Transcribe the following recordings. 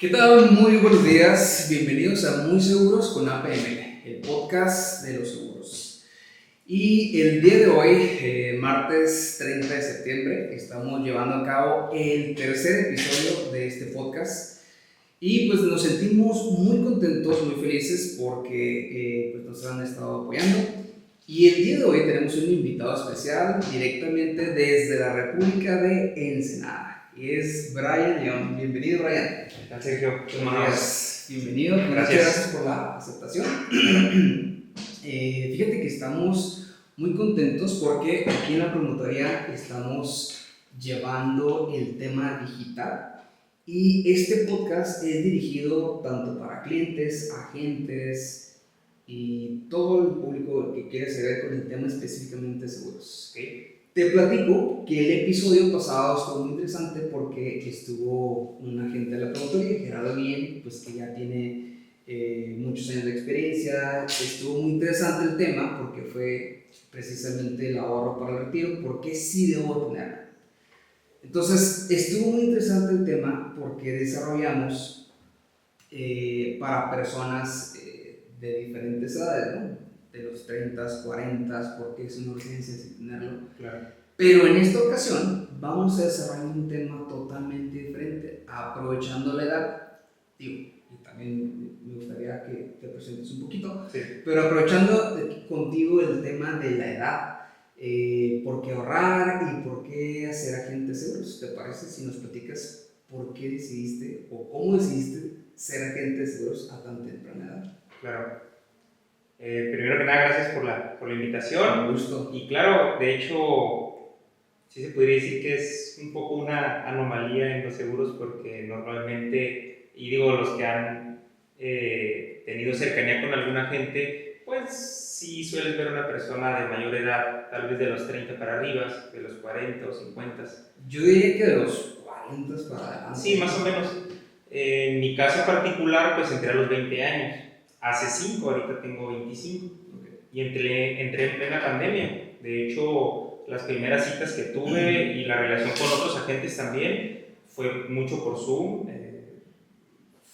¿Qué tal? Muy buenos días. Bienvenidos a Muy Seguros con APM, el podcast de los seguros. Y el día de hoy, martes 30 de septiembre, estamos llevando a cabo el tercer episodio de este podcast. Y pues nos sentimos muy contentos, muy felices porque pues nos han estado apoyando. Y el día de hoy tenemos un invitado especial directamente desde la República de Ensenada. Y es Brian León. Bienvenido, Brian. ¿Qué tal, Sergio? Buenos días. Bienvenido. Muchas gracias por la aceptación. Fíjate que estamos muy contentos porque aquí en la promotoría estamos llevando el tema digital. Y este podcast es dirigido tanto para clientes, agentes y todo el público que quiere saber con el tema específicamente de seguros. ¿Okay? Te platico que el episodio pasado estuvo muy interesante porque estuvo un agente de la promotoría, Gerardo Guillén, pues que ya tiene muchos años de experiencia. Estuvo muy interesante el tema porque fue precisamente el ahorro para el retiro, porque sí debo tenerlo. Entonces, estuvo muy interesante el tema porque desarrollamos para personas de diferentes edades, ¿no? De los 30, 40, porque es una urgencia sin tenerlo. Claro. Pero en esta ocasión vamos a desarrollar un tema totalmente diferente, aprovechando la edad. Digo, y también me gustaría que te presentes un poquito, Sí. pero aprovechando contigo el tema de la edad. ¿Por qué ahorrar y por qué hacer agente seguros? ¿Te parece si nos platicas por qué decidiste o cómo decidiste ser agente de seguros a tan temprana edad? Claro. Primero que nada, gracias por la invitación. Un gusto. Y claro, de hecho, sí se podría decir que es un poco una anomalía en los seguros porque normalmente, y digo, los que han tenido cercanía con alguna gente, pues sí sueles ver una persona de mayor edad, tal vez de los 30 para arriba, de los 40 o 50. Yo diría que de los 40 para adelante. Sí, más o menos. En mi caso particular, pues entré a los 20 años. Hace 5, ahorita tengo 25. Okay. Y entré en plena pandemia. De hecho, las primeras citas que tuve y la relación con otros agentes también fue mucho por Zoom.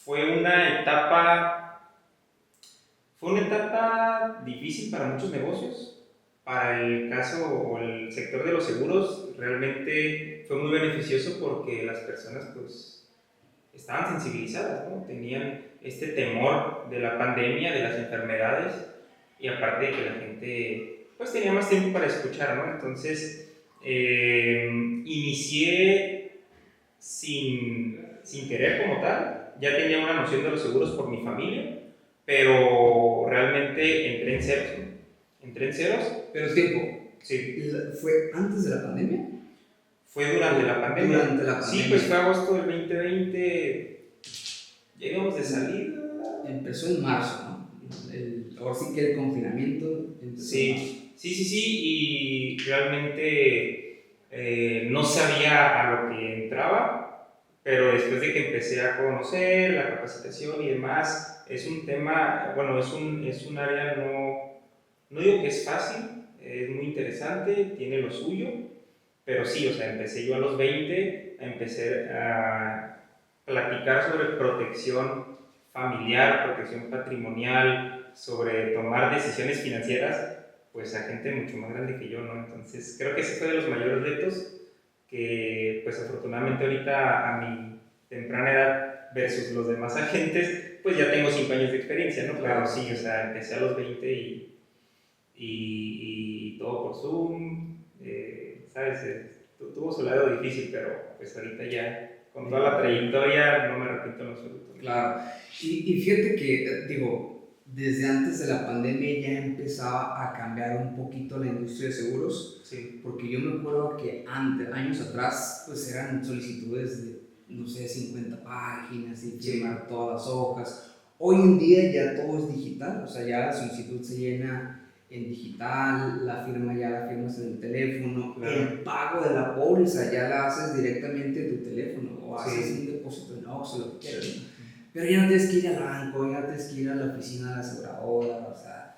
Fue una etapa difícil para muchos negocios. Para el caso o el sector de los seguros, realmente fue muy beneficioso porque las personas pues estaban sensibilizadas, ¿no? Tenían este temor de la pandemia, de las enfermedades, y aparte de que la gente pues tenía más tiempo para escuchar, ¿no? Entonces inicié sin querer como tal. Ya tenía una noción de los seguros por mi familia, pero realmente entré en ceros, ¿no? Entré en ceros. Pero tiempo. Sí. ¿Fue antes de la pandemia? Fue durante la pandemia. Durante la pandemia. Sí, pues fue agosto del 2020. Llegamos de salida. Empezó en marzo, ¿no? Ahora sí que el confinamiento empezó en marzo. Sí, y realmente no sabía a lo que entraba, pero después de que empecé a conocer la capacitación y demás, es un tema, bueno, es un área no digo que es fácil, es muy interesante, tiene lo suyo, pero sí, o sea, empecé yo a los 20, empecé a platicar sobre protección familiar, protección patrimonial, sobre tomar decisiones financieras, pues a gente mucho más grande que yo, ¿no? Entonces, creo que ese fue de los mayores retos que, pues afortunadamente ahorita a mi temprana edad versus los demás agentes, pues ya tengo 5 años de experiencia, ¿no? Claro, sí, o sea, empecé a los 20 y todo por Zoom, ¿sabes? Tuvo su lado difícil, pero pues ahorita ya, con toda la trayectoria, no me arrepiento en absoluto. Claro, y fíjate que, digo, desde antes de la pandemia ya empezaba a cambiar un poquito la industria de seguros, sí. Porque yo me acuerdo que antes, años atrás, pues eran solicitudes de, no sé, 50 páginas y firmar todas las hojas. Hoy en día ya todo es digital, o sea, ya la solicitud se llena en digital, la firma ya la firmas en el teléfono, el pago de la póliza ya la haces directamente en tu teléfono o haces un depósito en Oxxo, lo que quieras, ¿no? Pero ya no tienes que ir al banco, ya no tienes que ir a la oficina de la aseguradora, o sea,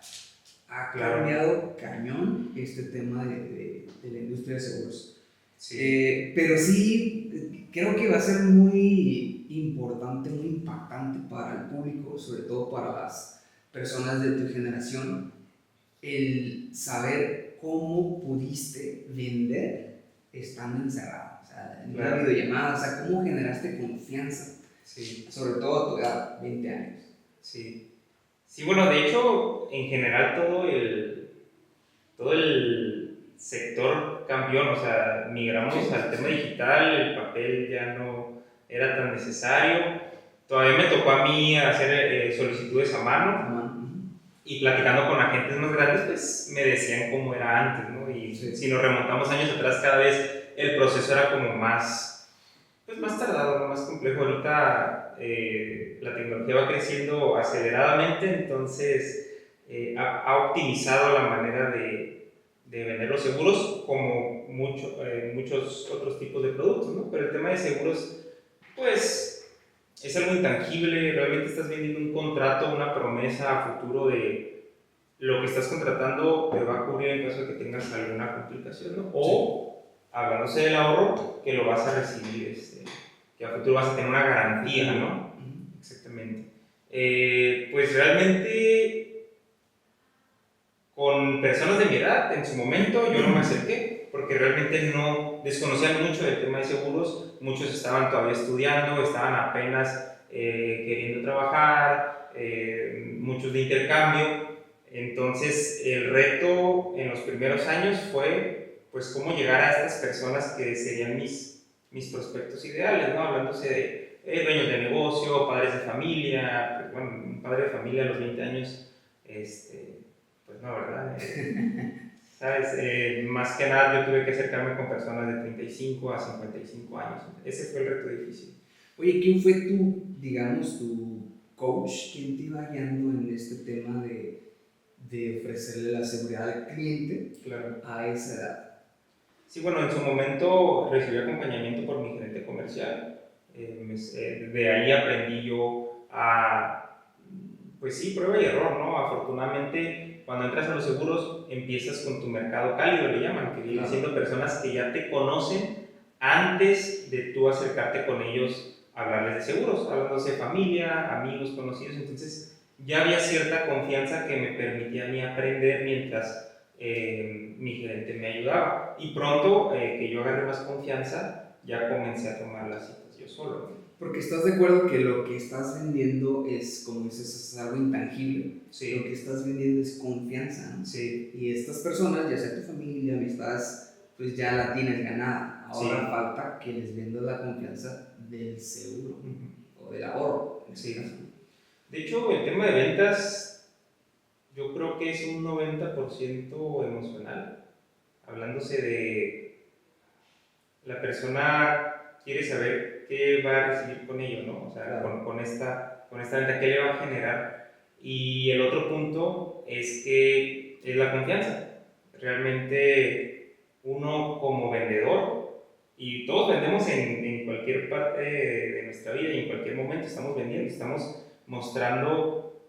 ha cambiado cañón este tema de la industria de seguros. Sí. Pero sí, creo que va a ser muy importante, muy impactante para el público, sobre todo para las personas de tu generación, el saber cómo pudiste vender estando encerrado, o sea, en una videollamada, o sea, cómo generaste confianza, Sí. sobre todo a tu edad, 20 años. Sí. Sí, bueno, de hecho, en general todo el sector cambió, ¿no? O sea, migramos al tema digital, el papel ya no era tan necesario. Todavía me tocó a mí hacer solicitudes a mano y platicando con agentes más grandes, pues me decían cómo era antes, ¿no? Y si nos remontamos años atrás, cada vez el proceso era como más, pues más tardado, ¿no? Más complejo. Ahorita la tecnología va creciendo aceleradamente, entonces ha optimizado la manera de vender los seguros como muchos otros tipos de productos, ¿no? Pero el tema de seguros, pues es algo intangible, realmente estás vendiendo un contrato, una promesa a futuro de lo que estás contratando te va a cubrir en caso de que tengas alguna complicación, ¿no? O, hablándose del ahorro, que lo vas a recibir, que a futuro vas a tener una garantía, ¿no? Exactamente. Pues realmente, con personas de mi edad, en su momento, yo no me acerqué, porque realmente no desconocían mucho del tema de seguros, muchos estaban todavía estudiando, estaban apenas queriendo trabajar, muchos de intercambio. Entonces, el reto en los primeros años fue, pues, cómo llegar a estas personas que serían mis prospectos ideales, ¿no? Hablándose de dueños de negocio, padres de familia, pues, bueno, un padre de familia a los 20 años, pues no, ¿verdad? ¿Sabes? Más que nada yo tuve que acercarme con personas de 35 a 55 años. Ese fue el reto difícil. Oye, ¿quién fue tu, digamos, tu coach? ¿Quién te iba guiando en este tema de ofrecerle la seguridad al cliente a esa edad? Sí, bueno, en su momento recibí acompañamiento por mi gerente comercial. De ahí aprendí yo a, pues sí, prueba y error, ¿no? Afortunadamente, cuando entras a los seguros, empiezas con tu mercado cálido, le llaman, que vienen siendo personas que ya te conocen antes de tú acercarte con ellos a hablarles de seguros, hablándose de familia, amigos, conocidos. Entonces, ya había cierta confianza que me permitía a mí aprender mientras mi gerente me ayudaba. Y pronto, que yo agarré más confianza, ya comencé a tomar las citas yo solo, ¿no? Porque estás de acuerdo que lo que estás vendiendo es, como dices, es algo intangible. Sí. Lo que estás vendiendo es confianza, ¿no? Sí. Y estas personas, ya sea tu familia, amistades, pues ya la tienes ganada. Ahora falta que les vendas la confianza del seguro o del ahorro. Sí. De hecho, el tema de ventas, yo creo que es un 90% emocional. Hablándose de la persona quiere saber qué va a recibir con ello, ¿no? O sea, con esta venta, qué le va a generar. Y el otro punto es que es la confianza. Realmente uno como vendedor, y todos vendemos en cualquier parte de nuestra vida y en cualquier momento estamos vendiendo, estamos mostrando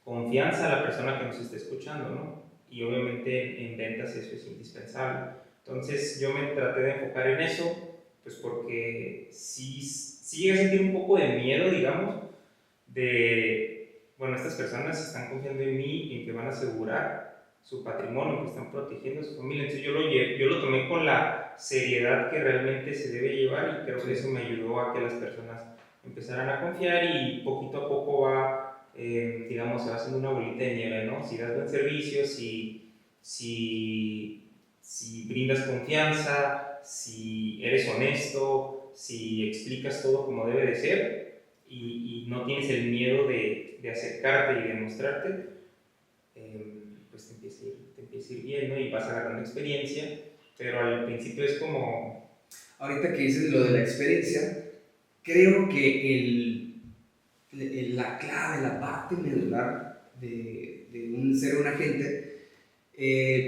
confianza a la persona que nos está escuchando, ¿no? Y obviamente en ventas eso es indispensable. Entonces yo me traté de enfocar en eso, pues porque sí llegué a sentir un poco de miedo, digamos, de, bueno, estas personas están confiando en mí y en que van a asegurar su patrimonio, que están protegiendo a su familia. Entonces yo lo tomé con la seriedad que realmente se debe llevar y creo que eso me ayudó a que las personas empezaran a confiar y poquito a poco va, digamos, se va haciendo una bolita de nieve, ¿no? Si das buen servicio, si brindas confianza, si eres honesto, si explicas todo como debe de ser y no tienes el miedo de acercarte y de mostrarte, pues te empieza a ir bien, ¿no? Y vas agarrando experiencia, pero al principio es como... Ahorita que dices lo de la experiencia, creo que la clave, la parte medular de ser un agente,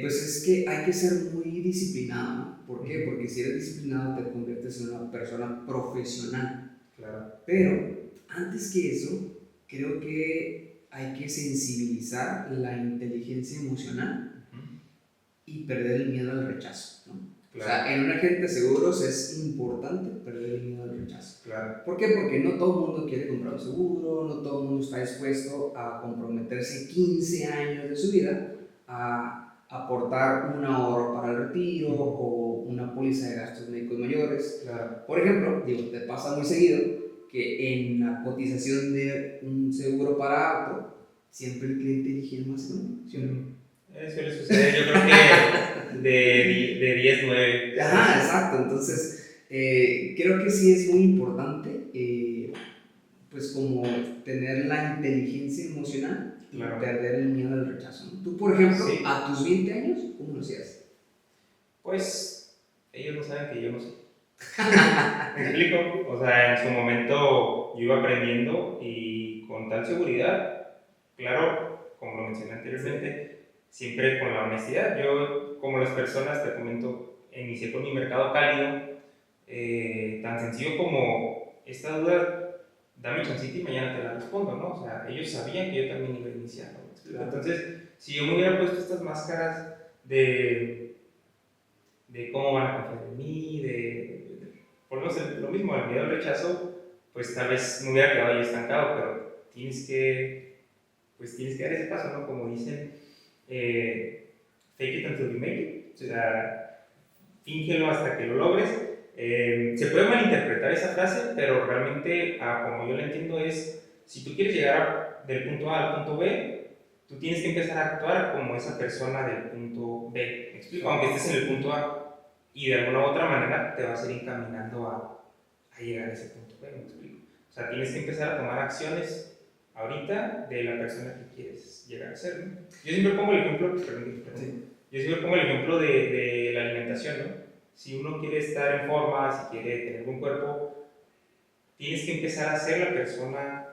pues es que hay que ser muy disciplinado, ¿no? ¿Por qué? Porque si eres disciplinado te conviertes en una persona profesional. Claro. Pero antes que eso, creo que hay que sensibilizar la inteligencia emocional y perder el miedo al rechazo, ¿no? O sea, en un agente de seguros es importante perder el miedo al rechazo. Claro. ¿Por qué? Porque no todo el mundo quiere comprar un seguro, no todo el mundo está dispuesto a comprometerse 15 años de su vida a aportar un ahorro para el retiro o una póliza de gastos médicos mayores. Claro. Por ejemplo, digo, te pasa muy seguido que en la cotización de un seguro para auto, siempre el cliente elige el más económico, ¿sí o no? Suele suceder, yo creo que de 10-9. Ajá, exacto. Entonces, creo que sí es muy importante, pues como tener la inteligencia emocional y Claro. perder el miedo al rechazo, ¿no? Tú, por ejemplo, Sí. a tus 20 años, ¿cómo lo hacías? Pues ellos no saben que yo no sé. ¿Me explico? O sea, en su momento yo iba aprendiendo y con tal seguridad, claro, como lo mencioné anteriormente, siempre con la honestidad. Yo, como las personas, te comento, inicié con mi mercado cálido, tan sencillo como esta duda, dame chancita y mañana te la respondo, ¿no? O sea, ellos sabían que yo también iba a iniciar, ¿no? Claro. Entonces, si yo me hubiera puesto estas máscaras de cómo van a confiar en mí, por lo mismo, el miedo al rechazo, pues tal vez me hubiera quedado ahí estancado, pero tienes que dar ese paso, ¿no? Como dicen, fake it until you make it, o sea, fíngelo hasta que lo logres. Se puede malinterpretar esa frase, pero realmente, como yo la entiendo, es, si tú quieres llegar del punto A al punto B, tú tienes que empezar a actuar como esa persona del punto B, ¿me explico? Aunque estés en el punto A, y de alguna u otra manera te vas a ir encaminando a llegar a ese punto B, ¿me explico? O sea, tienes que empezar a tomar acciones ahorita de la persona que quieres llegar a ser, ¿no? Yo siempre pongo el ejemplo, yo siempre pongo el ejemplo de la alimentación, ¿no? Si uno quiere estar en forma, si quiere tener buen cuerpo, tienes que empezar a ser la persona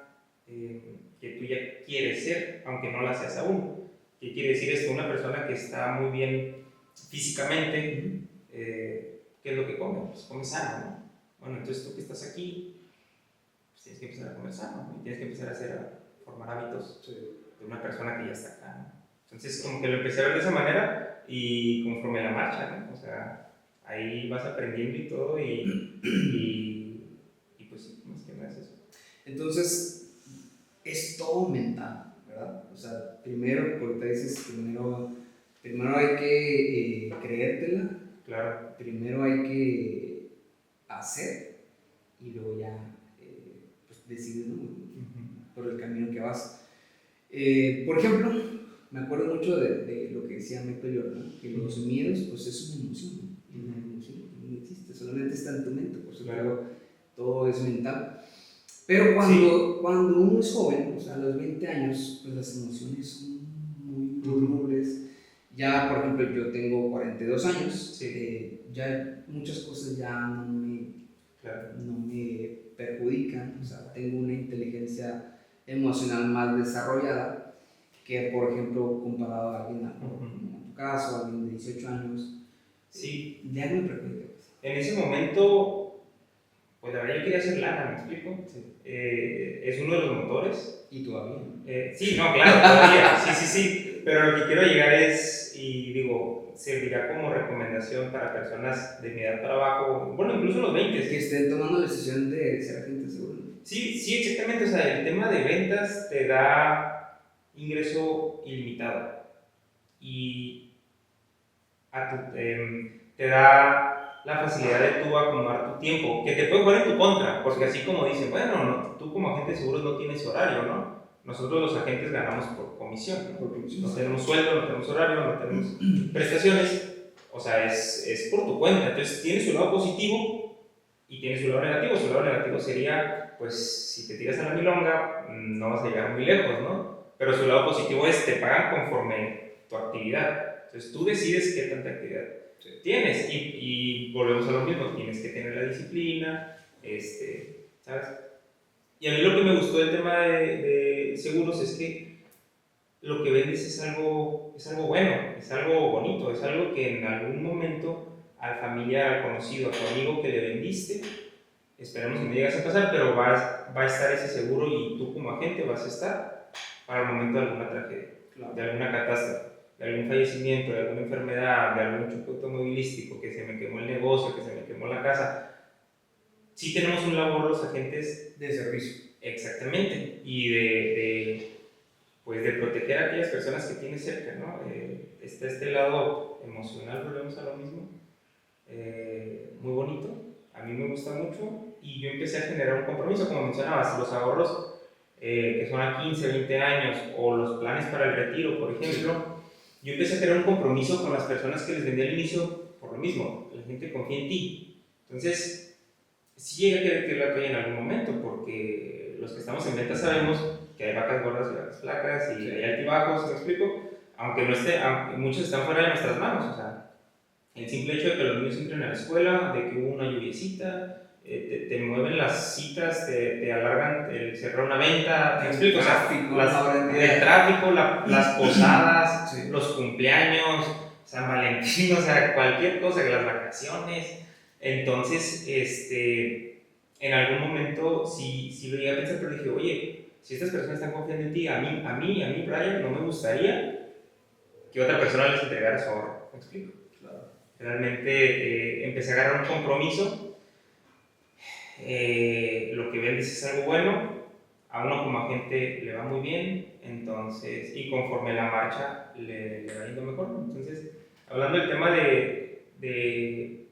que tú ya quieres ser, aunque no la seas aún. ¿Qué quiere decir esto? Una persona que está muy bien físicamente, ¿qué es lo que come? Pues come sano, ¿no? Bueno, entonces tú que estás aquí, pues tienes que empezar a comer sano, ¿no? Y tienes que empezar a formar hábitos de una persona que ya está acá, ¿no? Entonces, como que lo empecé a ver de esa manera y conforme la marcha, ¿no? O sea, ahí vas aprendiendo y todo y pues sí, más que nada es eso. Entonces, es todo mental, ¿verdad? O sea, primero, porque te dices, primero hay que creértela. Claro. Primero hay que hacer y luego ya pues decides, ¿no? Por el camino que vas. Por ejemplo, me acuerdo mucho de lo que decía Michael Jordan, que los miedos pues es una emoción, ¿no? Y una emoción no existe, solamente está en tu mente, por eso claro. Todo es mental. Pero cuando uno es joven, o sea, a los 20 años, pues las emociones son muy volubles. Ya, por ejemplo, yo tengo 42 años, ya muchas cosas ya no me perjudican, o sea, tengo una inteligencia emocional más desarrollada que, por ejemplo, comparado a alguien, en tu caso, a alguien de 18 años, ya no me perjudica. En ese momento, pues la verdad yo quería hacer lana, ¿me explico? Es uno de los motores. ¿Y todavía? Sí, no, claro, todavía, sí, pero lo que quiero llegar es, y digo, servirá como recomendación para personas de mi edad para abajo, bueno, incluso los 20. Que estén tomando la decisión de ser agente seguro. Sí, exactamente, o sea, el tema de ventas te da ingreso ilimitado y te da la facilidad de tú acomodar tu tiempo, que te puede jugar en tu contra, porque así como dicen, bueno, no, tú como agente de seguros no tienes horario, ¿no? Nosotros los agentes ganamos por comisión, ¿no? No tenemos sueldo, no tenemos horario, no tenemos prestaciones, o sea, es por tu cuenta, entonces tiene su lado positivo y tiene su lado negativo. Su lado negativo sería, pues, si te tiras a la milonga, no vas a llegar muy lejos, ¿no? Pero su lado positivo es, te pagan conforme tu actividad, entonces tú decides qué tanta actividad tienes y volvemos a lo mismo, tienes que tener la disciplina, ¿sabes? Y a mí lo que me gustó del tema de seguros es que lo que vendes es algo bueno, es algo bonito, es algo que en algún momento al familiar, al conocido, a tu amigo que le vendiste, esperemos que no llegues a pasar, pero va a estar ese seguro y tú como agente vas a estar para el momento de alguna tragedia, de alguna catástrofe. de algún fallecimiento, de alguna enfermedad, de algún choque automovilístico, que se me quemó el negocio, que se me quemó la casa, sí tenemos un labor los agentes de servicio. Exactamente, y pues de proteger a aquellas personas que tienes cerca, ¿no? Está este lado emocional, volvemos a lo mismo, muy bonito, a mí me gusta mucho, y yo empecé a generar un compromiso, como mencionabas, los ahorros que son a 15, 20 años, o los planes para el retiro, por ejemplo, yo empecé a crear un compromiso con las personas que les vendí al inicio, por lo mismo, la gente confía en ti. Entonces, sí llega a querer que la calle en algún momento, porque los que estamos en venta sabemos que hay vacas gordas y vacas flacas, y hay altibajos, ¿me explico? Aunque no esté, aunque muchos están fuera de nuestras manos, o sea, el simple hecho de que los niños entren a la escuela, de que hubo una lluviecita, te mueven las citas, te alargan el cerrar una venta, ¿me explico? O sea, el tráfico, las posadas, sí, los cumpleaños, San Valentín, o sea, cualquier cosa, las vacaciones. Entonces, en algún momento sí lo llegué a pensar, pero dije, oye, si estas personas están confiando en ti, a mí, Brian, no me gustaría que otra persona les entregara su ahorro, ¿me explico? Claro. Realmente empecé a agarrar un compromiso. Lo que vendes es algo bueno, a uno como agente le va muy bien, entonces, y conforme la marcha le va yendo mejor. Entonces, hablando del tema de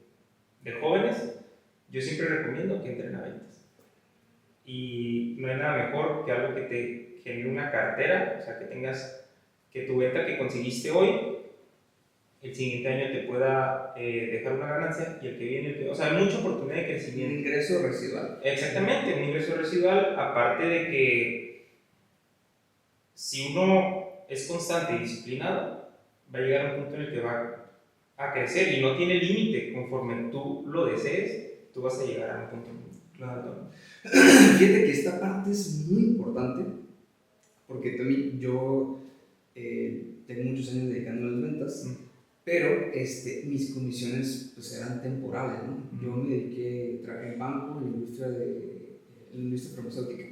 jóvenes, yo siempre recomiendo que entren a ventas. Y no hay nada mejor que algo que te genere una cartera, o sea, que tengas, que tu venta que conseguiste hoy, el siguiente año te pueda dejar una ganancia, y el que viene, o sea, hay mucha oportunidad de crecimiento. Un ingreso residual. Exactamente, un ingreso residual, aparte de que si uno es constante y disciplinado, va a llegar a un punto en el que va a crecer y no tiene límite. Conforme tú lo desees, tú vas a llegar a un punto. Claro. Fíjate que esta parte es muy importante, porque también yo tengo muchos años dedicándome a las ventas, pero mis comisiones pues eran temporales, ¿no? Yo me dediqué, trabajé en banco, en la industria farmacéutica.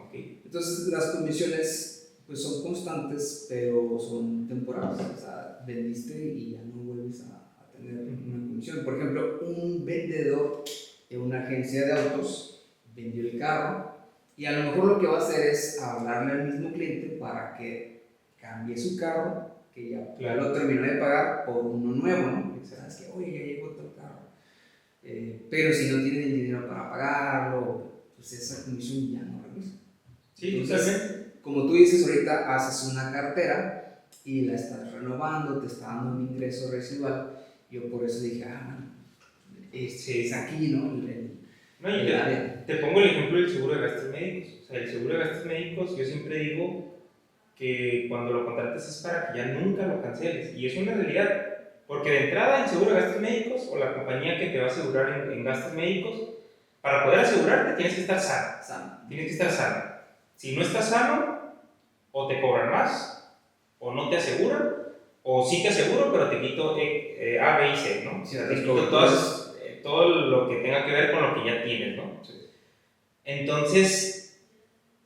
Okay. Entonces las comisiones pues son constantes, pero son temporales, o sea, vendiste y ya no vuelves a tener una comisión. Por ejemplo, un vendedor en una agencia de autos vendió el carro, y a lo mejor lo que va a hacer es hablarle al mismo cliente para que cambie su carro, que ya lo terminó de pagar, por uno nuevo, ¿no? Sabes que, oye, ya llegó otro carro. Pero si no tiene el dinero para pagarlo, pues esa comisión ya no regresa. Sí, entonces, como tú dices, ahorita haces una cartera y la estás renovando, te está dando un ingreso residual. Yo por eso dije, es aquí, ¿no? Te pongo el ejemplo del seguro de gastos médicos. O sea, el seguro de gastos médicos, yo siempre digo que cuando lo contrates es para que ya nunca lo canceles. Y es una realidad. Porque de entrada, el seguro de gastos médicos, o la compañía que te va a asegurar en gastos médicos, para poder asegurarte tienes que estar sano. Tienes que estar sano. Si no estás sano, o te cobran más, o no te aseguran, o sí te aseguro, pero te quito A, B y C, ¿no? O sea, te quito todo lo que tenga que ver con lo que ya tienes, ¿no? Sí. Entonces,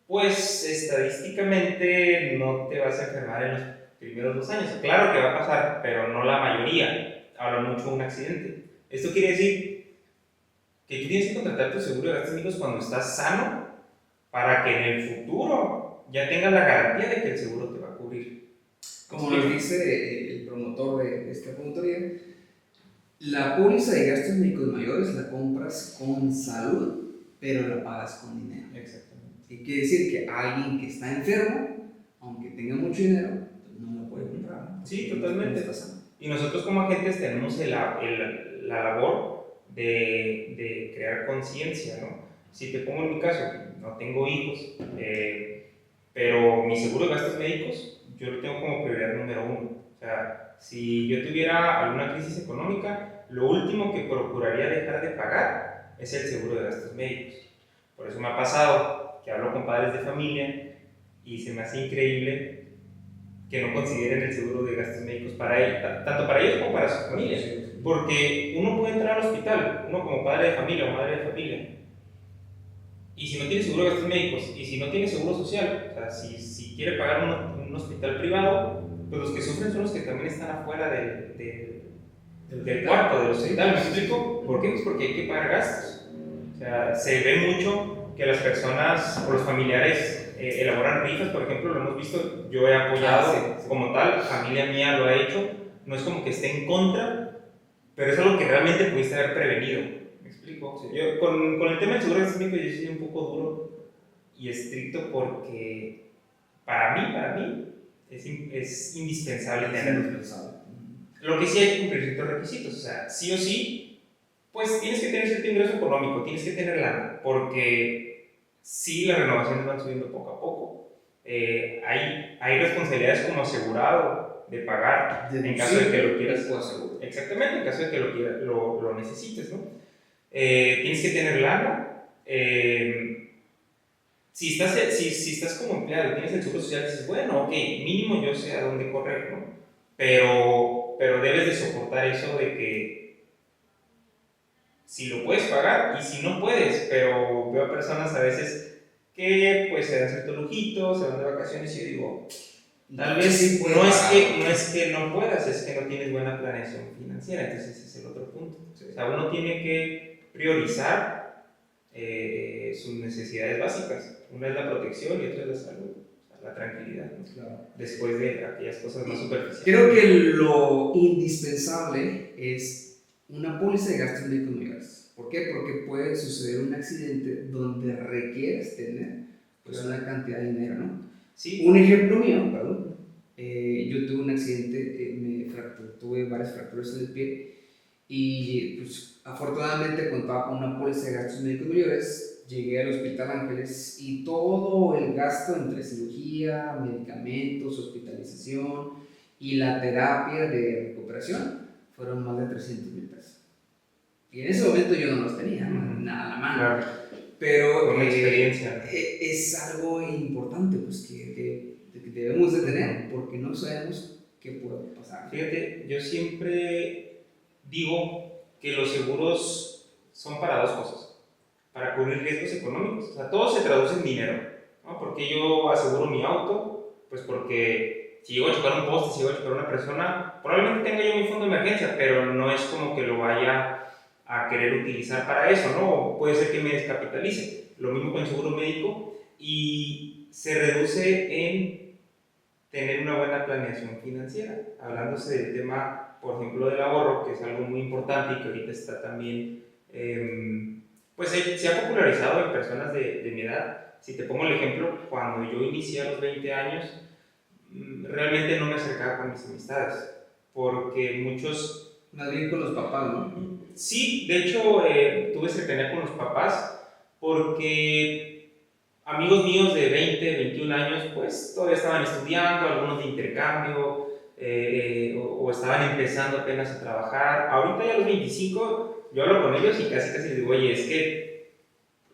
pues estadísticamente no te vas a enfermar en los primeros 2 años. Claro que va a pasar, pero no la mayoría. Habla mucho de un accidente. Esto quiere decir que tú tienes que contratar tu seguro de gastos médicos cuando estás sano, para que en el futuro ya tengas la garantía de que el seguro te va a cubrir. Como nos dice el promotor de esta promotoría, la póliza de gastos médicos mayores la compras con salud, pero la pagas con dinero. Exactamente. Y quiere decir que alguien que está enfermo, aunque tenga mucho dinero, pues no la puede comprar. Sí, totalmente. Y nosotros como agentes tenemos la labor de crear conciencia, ¿no? Si te pongo en mi caso, no tengo hijos, pero mi seguro de gastos médicos yo lo tengo como prioridad número 1. O sea, si yo tuviera alguna crisis económica, lo último que procuraría dejar de pagar es el seguro de gastos médicos. Por eso me ha pasado que hablo con padres de familia y se me hace increíble que no consideren el seguro de gastos médicos para ellos, tanto para ellos como para sus familias. Porque uno puede entrar al hospital, uno como padre de familia o madre de familia, y si no tiene seguro de gastos médicos, y si no tiene seguro social, o sea, si quiere pagar un hospital privado, pues los que sufren son los que también están afuera del cuarto, del hospital. ¿Me explico? ¿Por qué? Pues porque hay que pagar gastos. O sea, se ve mucho que las personas o los familiares elaboran rifas, por ejemplo, lo hemos visto, yo he apoyado como tal, familia mía lo ha hecho, no es como que esté en contra, pero es algo que realmente pudiste haber prevenido. ¿Me explico? Sí. Yo, con el tema del seguro de gastos médicos, yo soy un poco duro y estricto porque para mí es indispensable tenerlo. Lo que sí hay que cumplir ciertos requisitos, o sea, sí o sí, pues tienes que tener cierto ingreso económico, tienes que tener lana, porque sí las renovaciones van subiendo poco a poco. Hay responsabilidades como asegurado de pagar en caso de que lo quieras. Exactamente, en caso de que lo necesites, ¿no? Tienes que tener lana. Si estás como empleado y tienes el seguro social, dices, bueno, ok, mínimo yo sé a dónde correr, ¿no? Pero debes de soportar eso de que si lo puedes pagar y si no puedes, pero veo personas a veces que pues se dan ciertos lujitos, se van de vacaciones y yo digo, tal vez sí no es que no puedas, es que no tienes buena planeación financiera, entonces ese es el otro punto. O sea, uno tiene que priorizar sus necesidades básicas. Una es la protección y otra es la salud, o sea, la tranquilidad, ¿no? Claro. Después de aquellas cosas más superficiales. Creo que lo indispensable es una póliza de gastos médicos mayores. ¿Por qué? Porque puede suceder un accidente donde requieres tener pues, una cantidad de dinero, ¿no? Sí. Un ejemplo mío, perdón, yo tuve un accidente, tuve varias fracturas en el pie y pues, afortunadamente contaba con una póliza de gastos médicos mayores. Llegué al Hospital Ángeles y todo el gasto entre cirugía, medicamentos, hospitalización y la terapia de recuperación fueron más de 300,000 pesos. Y en ese momento yo no los tenía, nada a la mano. Claro. Pero una experiencia. Es algo importante pues, que debemos de tener porque no sabemos qué puede pasar. Fíjate, yo siempre digo que los seguros son para dos cosas. Para cubrir riesgos económicos. O sea, todo se traduce en dinero, ¿no? Porque yo aseguro mi auto, pues porque si llego a chocar un poste, si llego a chocar a una persona, probablemente tenga yo mi fondo de emergencia, pero no es como que lo vaya a querer utilizar para eso, ¿no? Puede ser que me descapitalice. Lo mismo con el seguro médico y se reduce en tener una buena planeación financiera. Hablándose del tema, por ejemplo, del ahorro, que es algo muy importante y que ahorita está también... pues se ha popularizado en personas de mi edad. Si te pongo el ejemplo, cuando yo inicié a los 20 años, realmente no me acercaba con mis amistades, porque muchos... Más bien con los papás, ¿no? Sí, de hecho, tuve cercanía con los papás, porque amigos míos de 20, 21 años, pues todavía estaban estudiando, algunos de intercambio, o estaban empezando apenas a trabajar. Ahorita ya a los 25... yo hablo con ellos y casi les digo, oye, es que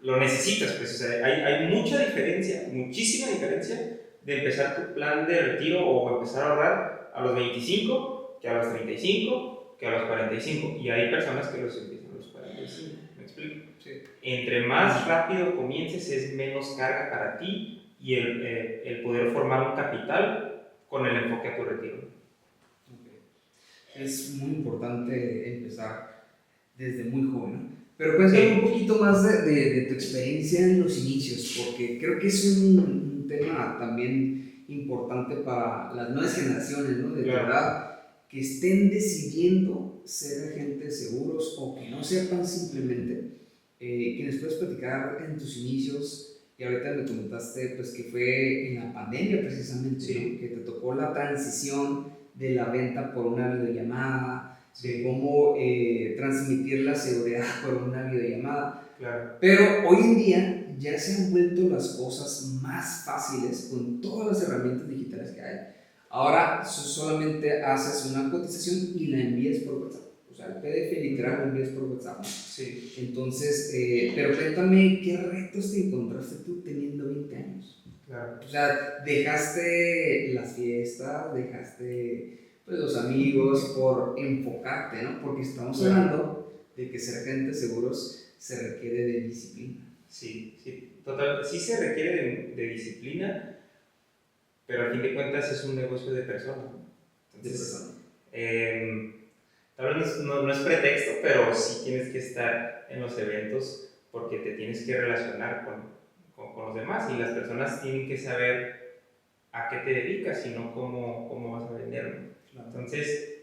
lo necesitas, pues, o sea, hay mucha diferencia, muchísima diferencia de empezar tu plan de retiro o empezar a ahorrar a los 25 que a los 35, que a los 45, y hay personas que los empiezan a los 45, ¿me explico? Sí. Entre más rápido comiences es menos carga para ti y el poder formar un capital con el enfoque a tu retiro. Okay. Es muy importante empezar desde muy joven, ¿no? Pero cuéntame un poquito más de tu experiencia en los inicios, porque creo que es un tema también importante para las nuevas generaciones, ¿no? De verdad, que estén decidiendo ser agentes de seguros o que no sepan simplemente, que nos puedes platicar en tus inicios, y ahorita me comentaste pues, que fue en la pandemia precisamente, sí, ¿no? Que te tocó la transición de la venta por una videollamada, de cómo transmitir la seguridad por una videollamada. Claro. Pero hoy en día ya se han vuelto las cosas más fáciles con todas las herramientas digitales que hay. Ahora solamente haces una cotización y la envías por WhatsApp. O sea, el PDF literal lo envías por WhatsApp, ¿no? Sí. Entonces, pero cuéntame, ¿qué retos te encontraste tú teniendo 20 años? Claro. O sea, dejaste las fiestas, dejaste pues, los amigos por enfocarte, ¿no? Porque estamos hablando de que ser agente de seguros se requiere de disciplina. Sí, sí, total, sí se requiere de disciplina, pero al fin de cuentas es un negocio de personas, ¿no? Entonces, tal vez no es pretexto, pero sí tienes que estar en los eventos porque te tienes que relacionar con los demás y las personas tienen que saber a qué te dedicas y no cómo vas a vender, ¿no? Claro. Entonces,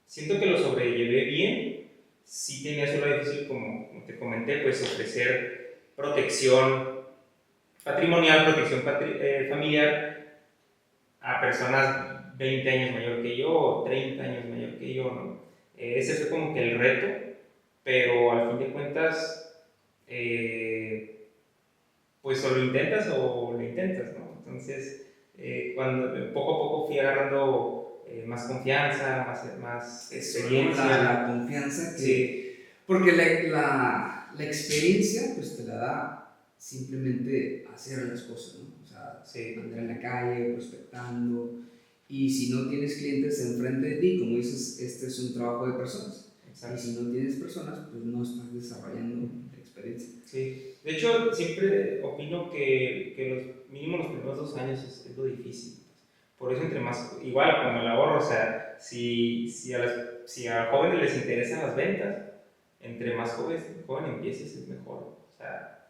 siento que lo sobrellevé bien. Sí tenía su lado difícil, como te comenté, pues ofrecer protección patrimonial, protección familiar a personas 20 años mayor que yo o 30 años mayor que yo, ¿no? Ese fue como que el reto, pero al fin de cuentas, pues o lo intentas o lo intentas, ¿no? Entonces, cuando poco a poco fui agarrando más confianza, más experiencia. La confianza que... Sí. Porque la experiencia pues te la da simplemente hacer las cosas, ¿no? O sea, Sí. andar en la calle, prospectando, y si no tienes clientes enfrente de ti, como dices, este es un trabajo de personas. Exacto. Y si no tienes personas, pues no estás desarrollando experiencia. Sí, de hecho siempre opino que mínimo los primeros 2 años es lo difícil. Por eso entre más, igual como el ahorro, o sea, si a jóvenes les interesan las ventas, entre más joven empieces es mejor. O sea,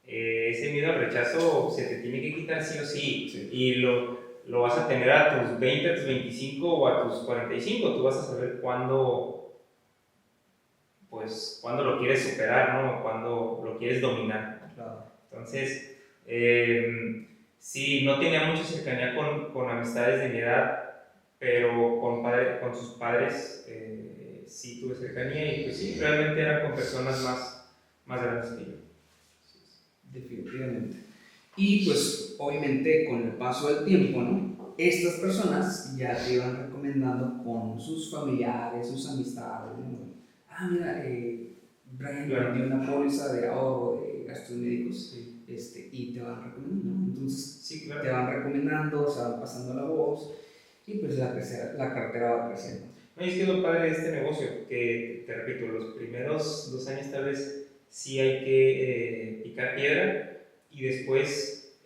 ese miedo al rechazo se te tiene que quitar sí o sí, Sí. y lo vas a tener a tus 20, a tus 25 o a tus 45. Tú vas a saber cuándo lo quieres superar, ¿no? Cuándo lo quieres dominar. Claro. Entonces, sí, no tenía mucha cercanía con amistades de mi edad, pero con sus padres sí tuve cercanía y pues sí, realmente eran con personas más grandes que yo. Definitivamente. Y pues obviamente con el paso del tiempo, ¿no? Estas personas ya te iban recomendando con sus familiares, sus amistades, ¿no? Ah, mira, Brian Claro. vendió una póliza de ahorro de gastos médicos, Sí. Y te van recomendando, ¿no? Entonces Sí, claro. te van recomendando, se van pasando la voz y pues la cartera va creciendo. No, y es que es lo padre de este negocio, que te repito, los primeros 2 años tal vez sí hay que picar piedra y después,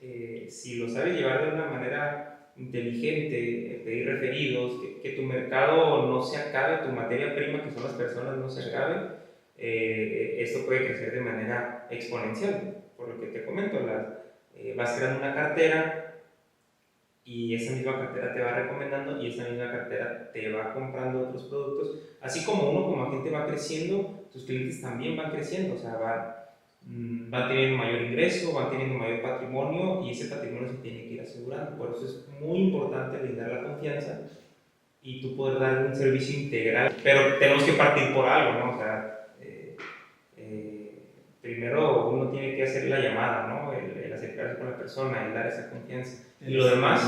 si lo sabes llevar de una manera inteligente, pedir referidos, que tu mercado no se acabe, tu materia prima, que son las personas, no se acabe, esto puede crecer de manera exponencial. Por lo que te comento, vas creando una cartera y esa misma cartera te va recomendando y esa misma cartera te va comprando otros productos. Así como uno como agente va creciendo, tus clientes también van creciendo, o sea, van teniendo mayor ingreso, van teniendo mayor patrimonio y ese patrimonio se tiene que ir asegurando. Por eso es muy importante brindar la confianza y tú poder dar un servicio integral. Pero tenemos que partir por algo, ¿no? O sea, primero uno tiene que hacer la llamada, ¿no? El acercarse con la persona, el dar esa confianza. Y lo demás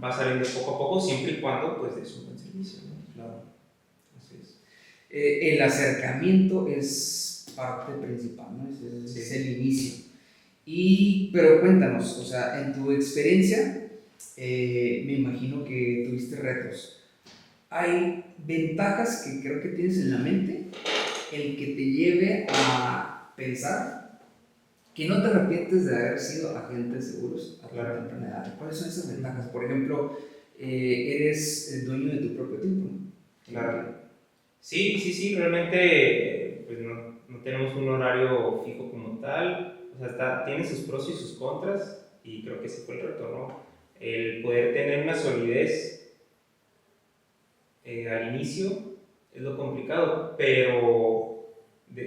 va saliendo poco a poco, siempre y cuando pues des un buen servicio, ¿no? Claro. Así es. El acercamiento es parte principal, ¿no? Sí. Es el inicio. Pero cuéntanos, o sea, en tu experiencia, me imagino que tuviste retos. Hay ventajas que creo que tienes en la mente, el que te lleve a pensar que no te arrepientes de haber sido agente de seguros a tu temprana edad. ¿Cuáles son esas ventajas? Por ejemplo, eres el dueño de tu propio tiempo, ¿no? Claro. Sí, realmente pues no tenemos un horario fijo como tal, o sea, tiene sus pros y sus contras y creo que ese fue el reto, ¿no? El poder tener una solidez al inicio es lo complicado, pero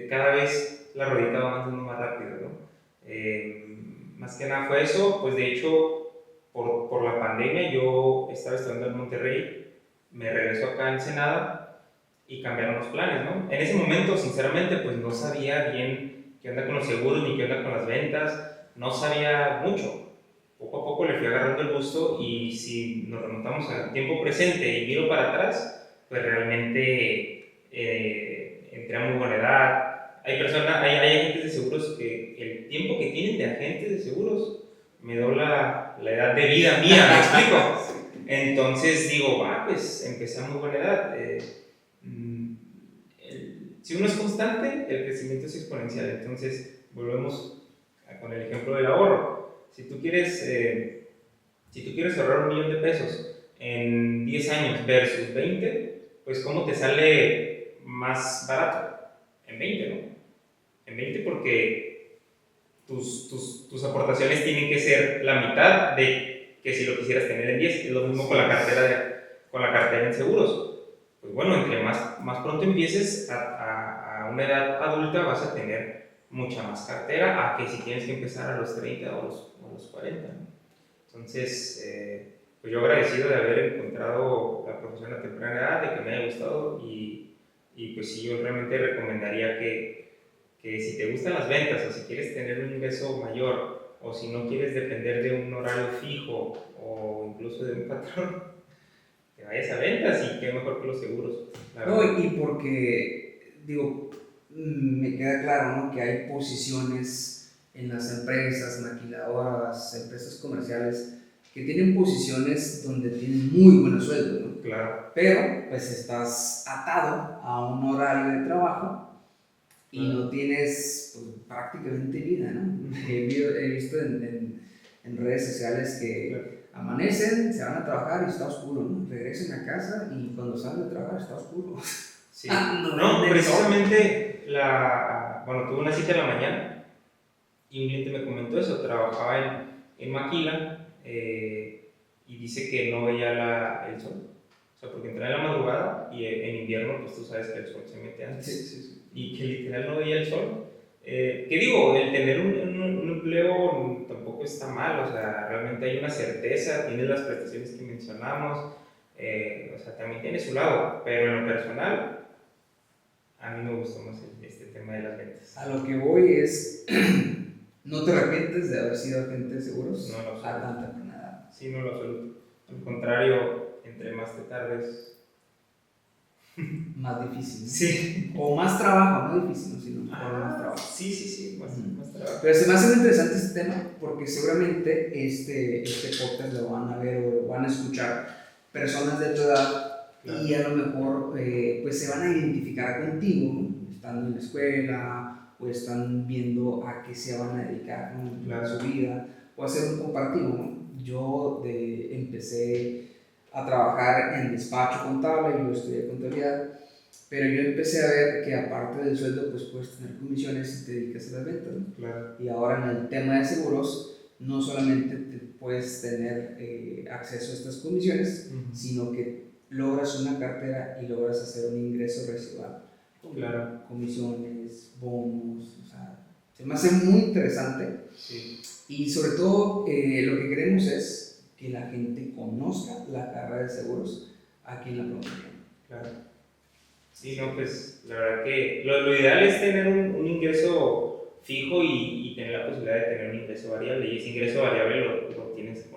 cada vez la ruedita va avanzando más rápido, ¿no? Más que nada fue eso, pues de hecho por la pandemia yo estaba estudiando en Monterrey, me regreso acá a Ensenada y cambiaron los planes, ¿no? En ese momento, sinceramente, pues no sabía bien qué onda con los seguros ni qué onda con las ventas, no sabía mucho. Poco a poco le fui agarrando el gusto y si nos remontamos al tiempo presente y miro para atrás, pues realmente entré a muy buena edad. Hay agentes de seguros que el tiempo que tienen de agentes de seguros me dio la edad de vida mía, ¿me explico? Entonces digo, pues empecé a muy buena edad. Si uno es constante, el crecimiento es exponencial. Entonces volvemos con el ejemplo del ahorro. Si tú quieres Si tú quieres ahorrar 1,000,000 de pesos en 10 años versus 20, pues ¿cómo te sale más barato? En 20, ¿no? En 20 porque tus aportaciones tienen que ser la mitad de que si lo quisieras tener en 10. Es lo mismo con la cartera en seguros. Pues bueno, entre más pronto empieces a una edad adulta vas a tener mucha más cartera a que si tienes que empezar a los 30 o los 40, ¿no? Entonces, pues yo agradecido de haber encontrado la profesión a temprana edad, de que me haya gustado y pues sí, yo realmente recomendaría que si te gustan las ventas o si quieres tener un ingreso mayor o si no quieres depender de un horario fijo o incluso de un patrón, que vayas a ventas y qué mejor que los seguros. No, y porque, digo, me queda claro, ¿no? Que hay posiciones en las empresas, maquiladoras, empresas comerciales, que tienen posiciones donde tienen muy buenos sueldos, ¿no? Claro. Pero, pues estás atado a un horario de trabajo y no tienes pues, prácticamente vida, ¿no? He visto en redes sociales que amanecen, se van a trabajar y está oscuro, ¿no? Regresan a casa y cuando salen de trabajar está oscuro. Sí. No, precisamente bueno, tuve una cita en la mañana y un cliente me comentó eso, trabajaba en Maquila y dice que no veía el sol. O sea, porque entraba en la madrugada y en invierno, pues tú sabes que el sol se mete antes. Sí. Y que literal no veía el sol. ¿Qué digo? El tener un empleo tampoco está mal, o sea, realmente hay una certeza, tienes las prestaciones que mencionamos, o sea, también tiene su lado, pero en lo personal, a mí me gustó más este tema de las ventas. A lo que voy es, ¿no te arrepientes de haber sido agente de seguros? No, no, a tan temprana edad. Sí, no, lo absoluto. Al contrario, entre más te tardes, más difícil, ¿no? Sí. O más trabajo, no difícil, ¿no? Sino más trabajo. Sí, más trabajo. Pero se me hace muy interesante este tema porque seguramente este podcast lo van a ver o lo van a escuchar personas de tu edad, claro, y a lo mejor pues se van a identificar contigo, ¿no? Estando en la escuela o están viendo a qué se van a dedicar, ¿no? Claro, su vida, o hacer un comparativo, ¿no? Yo empecé a trabajar en despacho contable, yo estudié contabilidad, pero yo empecé a ver que aparte del sueldo pues puedes tener comisiones si te dedicas a las ventas, ¿no? Claro. Y ahora en el tema de seguros no solamente te puedes tener acceso a estas comisiones, sino que logras una cartera y logras hacer un ingreso residual, claro, comisiones, bonos, o sea, se me hace muy interesante. Sí. Y sobre todo lo que queremos es que la gente conozca la carrera de seguros aquí en la promoción. Claro. Sí, no, pues la verdad que lo ideal es tener un ingreso fijo y tener la posibilidad de tener un ingreso variable. Y ese ingreso variable lo tienes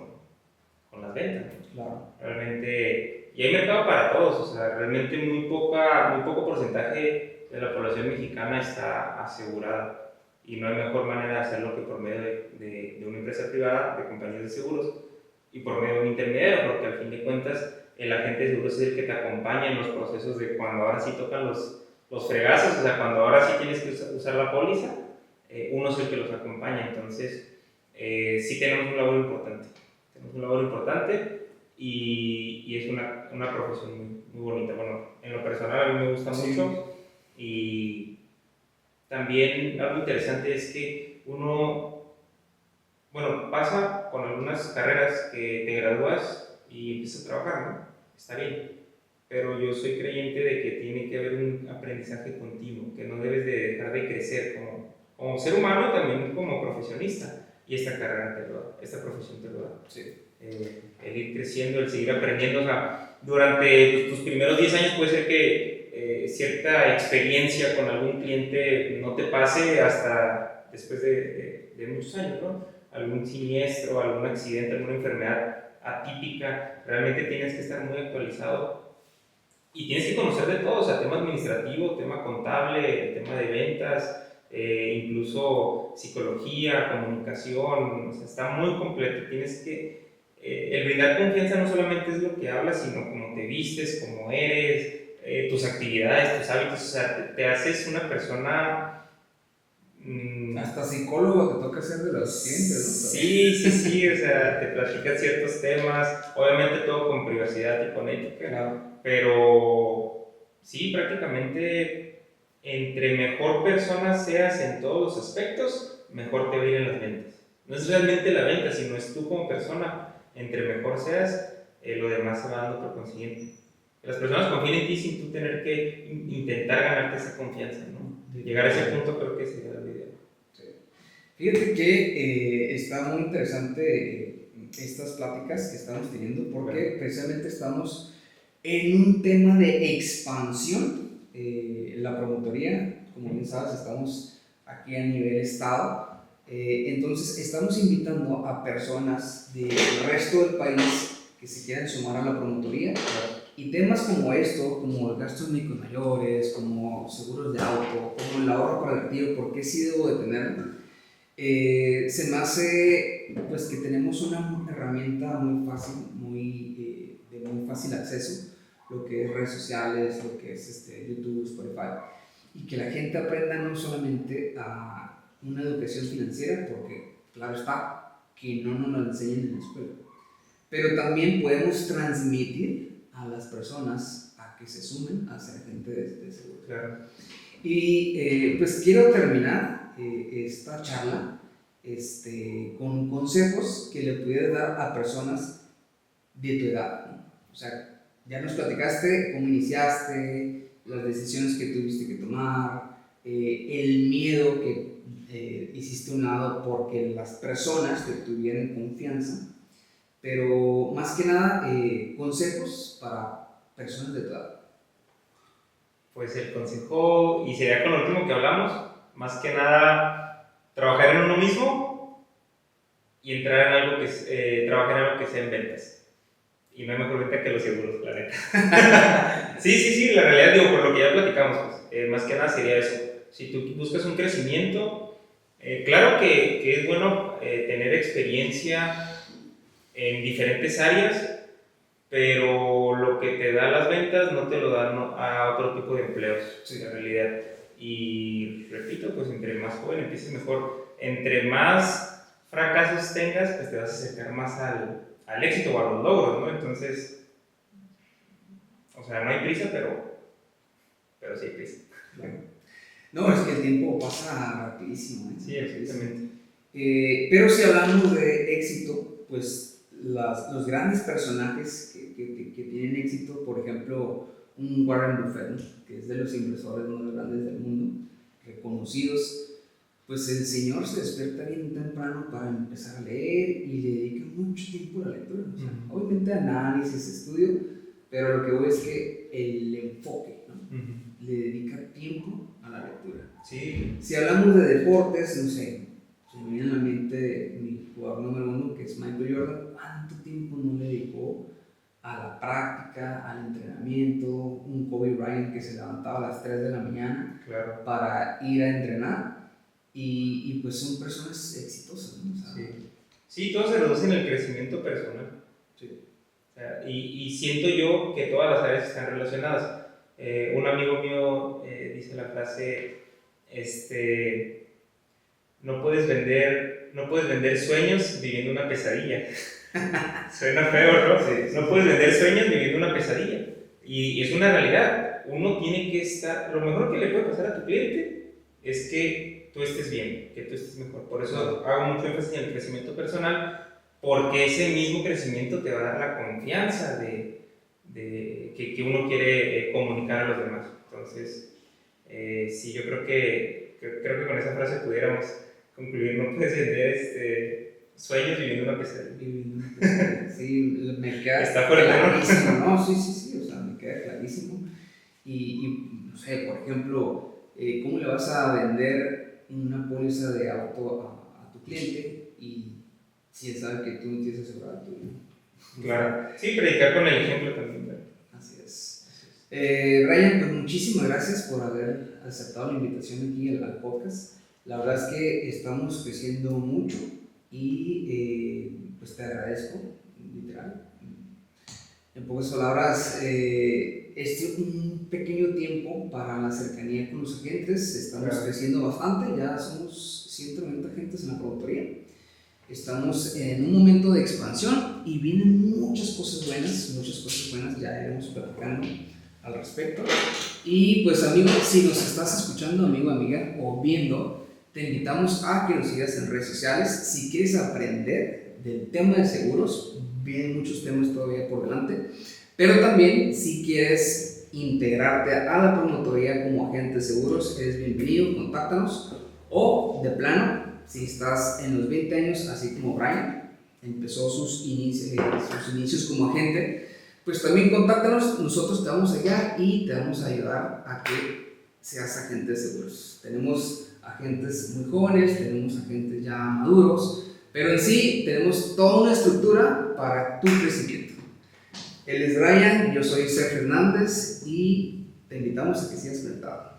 con las ventas, ¿no? Claro. Realmente, y hay mercado para todos, o sea, realmente muy poco porcentaje de la población mexicana está asegurada. Y no hay mejor manera de hacerlo que por medio de una empresa privada, de compañías de seguros, y por medio de un intermediario, porque al fin de cuentas el agente de seguros es el que te acompaña en los procesos de cuando ahora sí tocan los fregazos, o sea, cuando ahora sí tienes que usar la póliza, uno es el que los acompaña. Entonces, sí tenemos un labor importante y es una profesión muy bonita. Bueno, en lo personal a mí me gusta mucho y también algo interesante es que uno, bueno, pasa con algunas carreras que te gradúas y empiezas a trabajar, ¿no? Está bien, pero yo soy creyente de que tiene que haber un aprendizaje continuo, que no debes de dejar de crecer como ser humano y también como profesionista, y esta profesión te lo da. Sí. El ir creciendo, el seguir aprendiendo, o sea, durante tus primeros 10 años puede ser que cierta experiencia con algún cliente no te pase hasta después de muchos años, ¿no? Algún siniestro, algún accidente, alguna enfermedad atípica, realmente tienes que estar muy actualizado y tienes que conocer de todo, o sea, tema administrativo, tema contable, tema de ventas, incluso psicología, comunicación, o sea, está muy completo. Tienes que, el brindar confianza no solamente es lo que hablas, sino cómo te vistes, cómo eres, tus actividades, tus hábitos, o sea, te haces una persona Hasta psicólogo te toca ser de los clientes, ¿no? Sí, o sea, te platican ciertos temas, obviamente todo con privacidad y con ética, Claro. pero sí, prácticamente entre mejor persona seas en todos los aspectos, mejor te va a ir en las ventas. No es realmente la venta, sino es tú como persona, entre mejor seas, lo demás se va dando por consiguiente. Las personas confían en ti sin tú tener que intentar ganarte esa confianza, ¿no? Llegar a ese punto creo que sería lo ideal. Sí. Fíjate que está muy interesante estas pláticas que estamos teniendo porque precisamente estamos en un tema de expansión. La promotoría, como bien sabes, estamos aquí a nivel estado. Entonces estamos invitando a personas del resto del país que se quieran sumar a la promotoría. Y temas como esto, como gastos médicos mayores, como seguros de auto, como el ahorro para el retiro, ¿por qué sí debo de tenerlo? Se me hace pues que tenemos una herramienta muy fácil, de muy fácil acceso, lo que es redes sociales, lo que es YouTube, Spotify, y que la gente aprenda no solamente a una educación financiera, porque claro está que no nos lo enseñan en la escuela, pero también podemos transmitir a las personas a que se sumen a ser gente de seguro. Claro. Y pues quiero terminar esta charla con consejos que le pudieras dar a personas de tu edad, ¿no? O sea, ya nos platicaste cómo iniciaste, las decisiones que tuviste que tomar, el miedo que hiciste a un lado porque las personas te tuvieran confianza, pero más que nada consejos para personas de tu edad. Pues el consejo, y sería con lo último que hablamos, más que nada trabajar en uno mismo y entrar en algo trabajar en algo que sea en ventas. Y no hay mejor venta que los seguros, la neta. Sí, la realidad, digo, por lo que ya platicamos, pues, más que nada sería eso. Si tú buscas un crecimiento, claro que es bueno tener experiencia en diferentes áreas, pero lo que te da las ventas no te lo dan a otro tipo de empleos, sí, en realidad. Y repito, pues entre más joven empieces mejor, entre más fracasos tengas, pues te vas a acercar más al éxito o a los logros, ¿no? Entonces, o sea, no hay prisa, pero sí hay prisa. No, es que el tiempo pasa rapidísimo, ¿eh? Sí, exactamente. Pero si hablamos de éxito, pues los grandes personajes que tienen éxito, por ejemplo, un Warren Buffett, ¿no? Que es de los inversores más grandes del mundo, reconocidos, pues el señor se despierta bien temprano para empezar a leer y le dedica mucho tiempo a la lectura. O sea, obviamente análisis, estudio, pero lo que voy es que el enfoque, ¿no? Le dedica tiempo a la lectura. Sí. Si hablamos de deportes, no sé, se me viene a la mente mi jugador número uno, que es Michael Jordan. ¿Cuánto tiempo no le dedicó a la práctica, al entrenamiento? Un Kobe Bryant que se levantaba a las 3 de la mañana, claro, para ir a entrenar. Y pues son personas exitosas, ¿no? O sea, sí, todo se reduce en el crecimiento personal. Sí. O sea, y siento yo que todas las áreas están relacionadas. Un amigo mío dice la frase, no puedes vender sueños viviendo una pesadilla. Suena feo, ¿no? Sí. No puedes vender sueños viviendo una pesadilla. Y es una realidad. Uno tiene que estar, lo mejor que le puede pasar a tu cliente es que tú estés bien, que tú estés mejor. Por eso hago mucho énfasis en el crecimiento personal, porque ese mismo crecimiento te va a dar la confianza que uno quiere comunicar a los demás. Entonces, sí, yo creo que con esa frase pudiéramos concluir. No puedes vender sueños viviendo una pesadilla. Sí, me queda está clarísimo, ¿no? Sí, o sea, me queda clarísimo. Y no sé, por ejemplo, ¿cómo le vas a vender una póliza de auto a tu cliente y si él sabe que tú no tienes asegurado tu vida? Claro, sí, predicar con el ejemplo también, ¿verdad? Así es. Ryan, pues muchísimas gracias por haber aceptado la invitación aquí al podcast. La verdad es que estamos creciendo mucho y pues te agradezco, literal. En pocas palabras, este es un pequeño tiempo para la cercanía con los agentes. Estamos creciendo bastante, ya somos 190 agentes en la promotoría. Estamos en un momento de expansión y vienen muchas cosas buenas, ya iremos platicando al respecto. Y pues amigo, si nos estás escuchando, amigo, amiga, o viendo, te invitamos a que nos sigas en redes sociales. Si quieres aprender del tema de seguros, vienen muchos temas todavía por delante, pero también si quieres integrarte a la promotoría como agente de seguros, eres bienvenido, contáctanos. O de plano, si estás en los 20 años, así como Brian, empezó sus inicios como agente, pues también contáctanos, nosotros te vamos a guiar y te vamos a ayudar a que seas agente de seguros. Tenemos agentes muy jóvenes, tenemos agentes ya maduros, pero en sí tenemos toda una estructura para tu crecimiento. Él es Brian, yo soy Sergio Hernández y te invitamos a que sigas conectado.